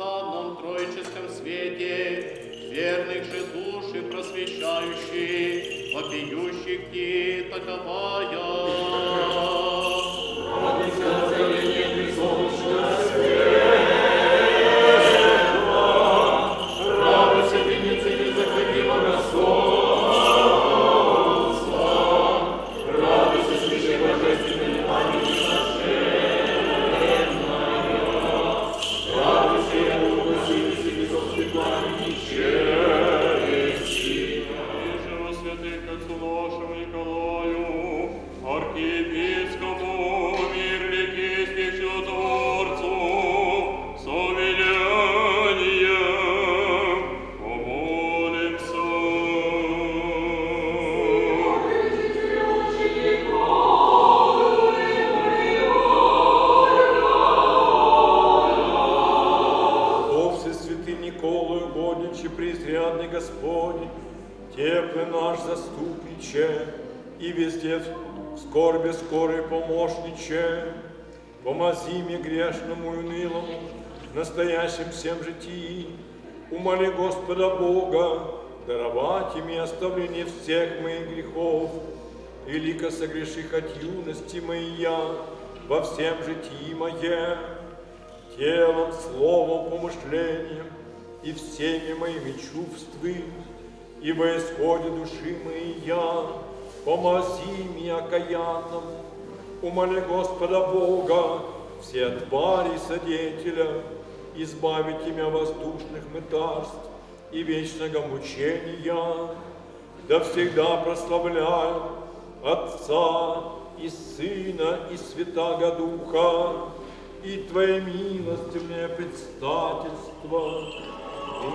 неустанном троическом свете, верных же души просвещающих, вопиющих ти таковая. Радуйся, озарение присолнечного света, радуйся, венец незаходимого солнца, радуйся, священ божественной памяти блаженная, радуйся, я духа силы себе собственной пламени чести. Иже во святых отцу нашему Николаю, архиепископу, мир реки Чудотворцу, с умилением помолимся. О всесвятый Николай, угодниче преизрядный Господь, теплый наш заступниче, и везде в скорби скорый помощниче, помози мне грешному и унылому, настоящим всем житии, умоли Господа Бога, даровать им и оставление всех моих грехов, велико согреших от юности моя во всем житии моем, телом, словом, помышлением и всеми моими чувствами, и во исходе души моей я, помози мне окаянному, умоли Господа Бога, все твари содеятеля, избавить меня воздушных мытарств и вечного мучения, да всегда прославляю Отца и Сына и Святаго Духа, и Твоей милостивное предстательство, и